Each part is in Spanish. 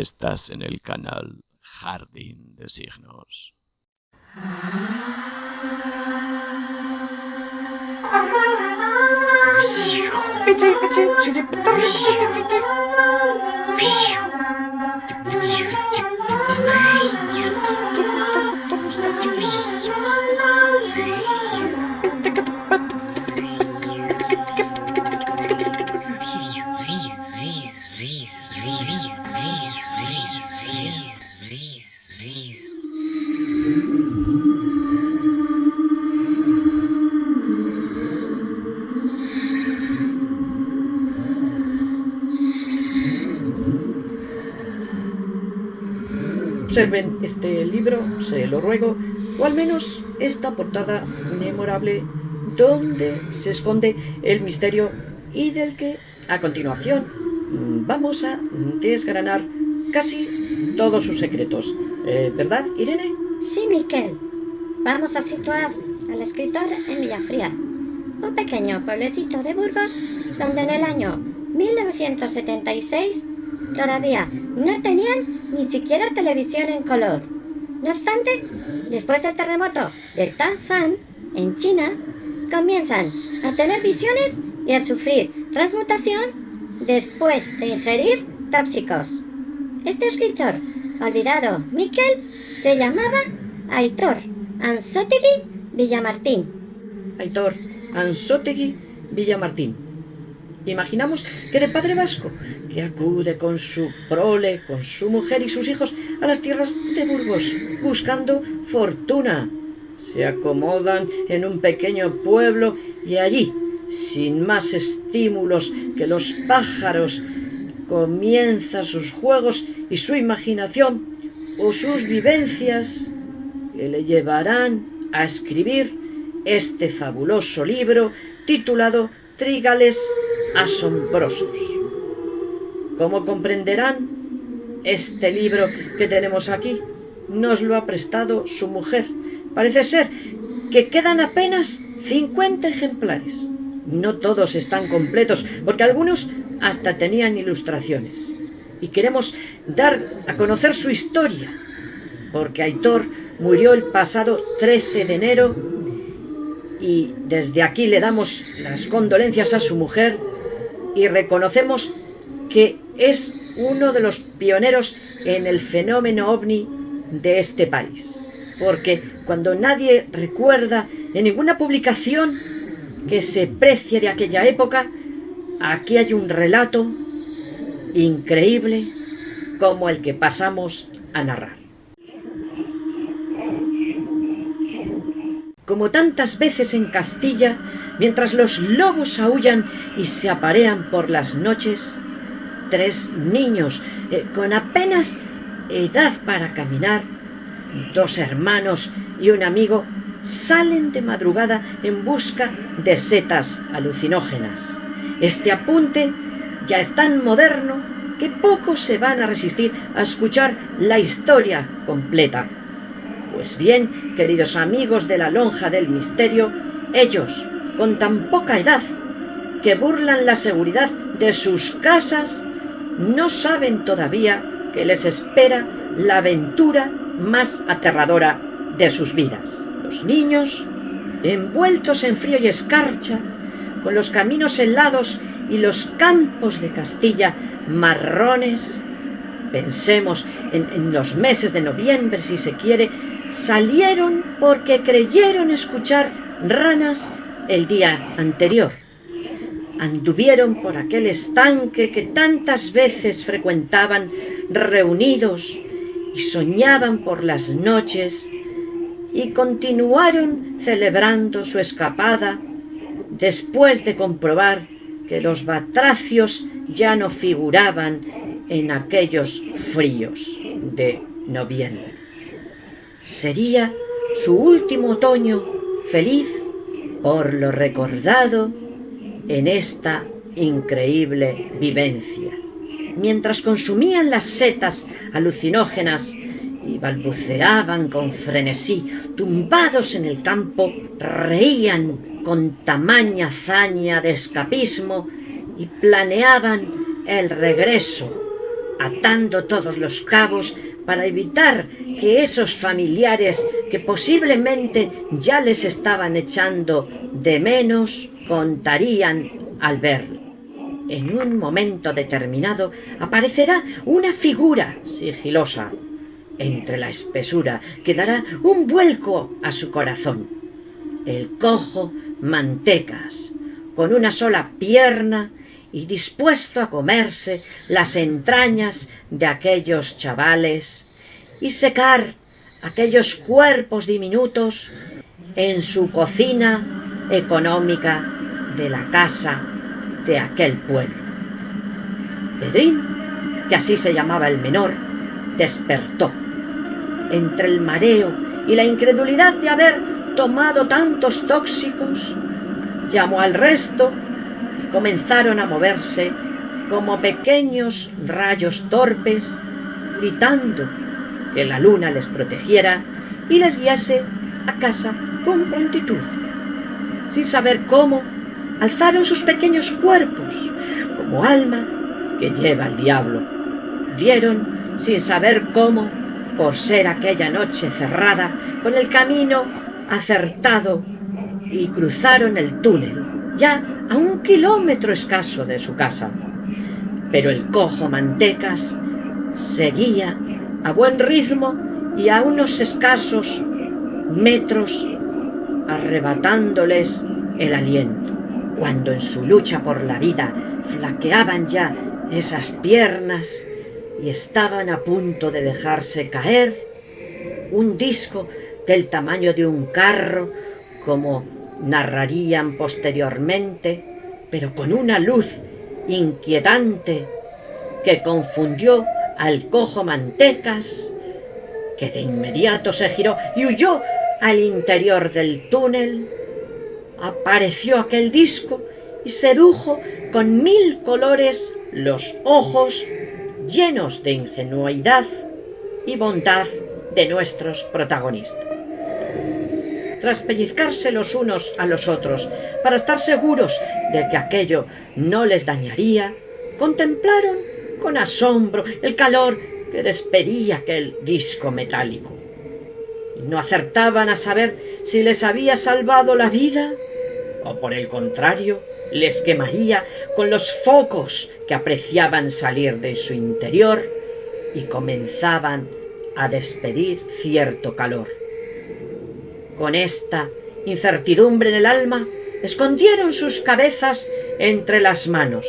Estás en el canal Jardín de Signos. Observen este libro, se lo ruego, o al menos esta portada memorable donde se esconde el misterio y del que a continuación vamos a desgranar casi todos sus secretos. ¿Verdad, Irene? Sí, Miquel. Vamos a situar al escritor en Villafría, un pequeño pueblecito de Burgos donde en el año 1976 todavía no tenían ni siquiera televisión en color. No obstante, después del terremoto de Tanshan, en China, comienzan a tener visiones y a sufrir transmutación después de ingerir tóxicos. Este escritor, olvidado Miquel, se llamaba Aitor Ansótegui Villamartín. Aitor Ansótegui Villamartín. Imaginamos que de padre vasco, que acude con su prole, con su mujer y sus hijos a las tierras de Burgos, buscando fortuna. Se acomodan en un pequeño pueblo y allí, sin más estímulos que los pájaros, comienzan sus juegos y su imaginación o sus vivencias que le llevarán a escribir este fabuloso libro titulado Trígales asombrosos. Como comprenderán, este libro que tenemos aquí nos lo ha prestado su mujer. Parece ser que quedan apenas 50 ejemplares. No todos están completos, porque algunos hasta tenían ilustraciones. Y queremos dar a conocer su historia, porque Aitor murió el pasado 13 de enero y desde aquí le damos las condolencias a su mujer y reconocemos que es uno de los pioneros en el fenómeno ovni de este país, porque cuando nadie recuerda en ninguna publicación que se precie de aquella época, aquí hay un relato increíble como el que pasamos a narrar. Como tantas veces en Castilla, mientras los lobos aúllan y se aparean por las noches, 3 niños con apenas edad para caminar, 2 hermanos y un amigo, salen de madrugada en busca de setas alucinógenas. Este apunte ya es tan moderno que pocos se van a resistir a escuchar la historia completa. Pues bien, queridos amigos de la lonja del misterio, ellos, con tan poca edad, que burlan la seguridad de sus casas, no saben todavía que les espera la aventura más aterradora de sus vidas. Los niños, envueltos en frío y escarcha, con los caminos helados y los campos de Castilla marrones, pensemos en los meses de noviembre si se quiere, salieron porque creyeron escuchar ranas el día anterior. Anduvieron por aquel estanque que tantas veces frecuentaban reunidos y soñaban por las noches y continuaron celebrando su escapada después de comprobar que los batracios ya no figuraban en aquellos fríos de noviembre. Sería su último otoño feliz por lo recordado en esta increíble vivencia. Mientras consumían las setas alucinógenas y balbuceaban con frenesí, tumbados en el campo, reían con tamaña hazaña de escapismo y planeaban el regreso atando todos los cabos para evitar que esos familiares que posiblemente ya les estaban echando de menos contarían al verlo. En un momento determinado aparecerá una figura sigilosa entre la espesura que dará un vuelco a su corazón. El cojo Mantecas, con una sola pierna y dispuesto a comerse las entrañas de aquellos chavales y secar aquellos cuerpos diminutos en su cocina económica de la casa de aquel pueblo. Pedrín, que así se llamaba el menor, despertó. Entre el mareo y la incredulidad de haber tomado tantos tóxicos, llamó al resto y comenzaron a moverse como pequeños rayos torpes, gritando que la luna les protegiera y les guiase a casa con prontitud. Sin saber cómo, alzaron sus pequeños cuerpos como alma que lleva el diablo. Dieron, sin saber cómo, por ser aquella noche cerrada, con el camino acertado y cruzaron el túnel, ya a 1 kilómetro escaso de su casa. Pero el cojo Mantecas seguía a buen ritmo y a unos escasos metros arrebatándoles el aliento, cuando en su lucha por la vida flaqueaban ya esas piernas y estaban a punto de dejarse caer, un disco del tamaño de un carro, como narrarían posteriormente, pero con una luz inquietante que confundió al cojo Mantecas, que de inmediato se giró y huyó al interior del túnel. Apareció aquel disco y sedujo con 1000 colores los ojos llenos de ingenuidad y bondad de nuestros protagonistas. Tras pellizcarse los unos a los otros para estar seguros de que aquello no les dañaría, contemplaron con asombro el calor que despedía aquel disco metálico. Y no acertaban a saber si les había salvado la vida o, por el contrario, les quemaría con los focos que apreciaban salir de su interior y comenzaban a despedir cierto calor. Con esta incertidumbre en el alma, escondieron sus cabezas entre las manos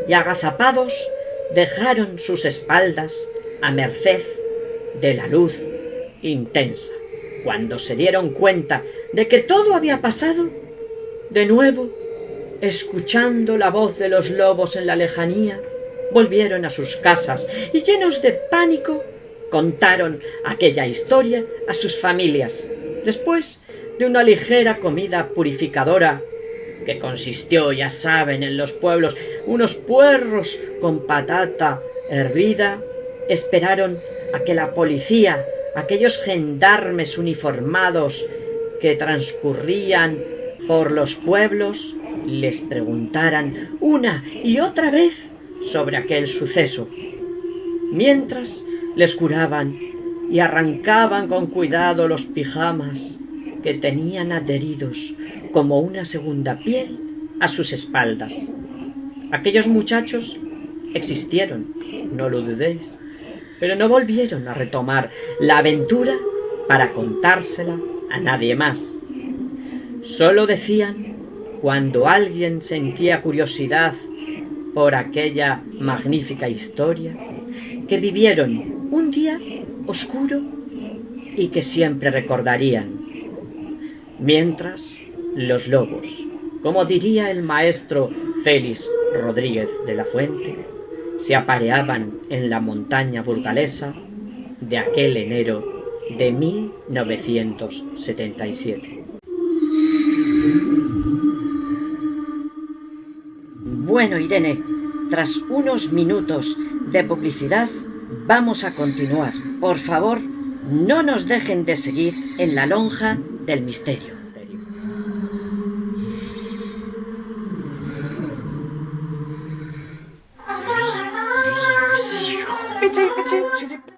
y, agazapados, dejaron sus espaldas a merced de la luz intensa. Cuando se dieron cuenta de que todo había pasado, de nuevo, escuchando la voz de los lobos en la lejanía, volvieron a sus casas y, llenos de pánico, contaron aquella historia a sus familias. Después de una ligera comida purificadora, que consistió, ya saben, en los pueblos, unos puerros con patata hervida, esperaron a que la policía, aquellos gendarmes uniformados que transcurrían por los pueblos, les preguntaran una y otra vez sobre aquel suceso, mientras les curaban y arrancaban con cuidado los pijamas que tenían adheridos como una segunda piel a sus espaldas. Aquellos muchachos existieron, no lo dudéis, pero no volvieron a retomar la aventura para contársela a nadie más. Solo decían, cuando alguien sentía curiosidad por aquella magnífica historia, que vivieron un día oscuro y que siempre recordarían. Mientras los lobos, como diría el maestro Félix Rodríguez de la Fuente, se apareaban en la montaña burgalesa de aquel enero de 1977. Bueno, Irene, tras unos minutos de publicidad, vamos a continuar. Por favor, no nos dejen de seguir en la lonja del misterio. chiripichi, chiripichi.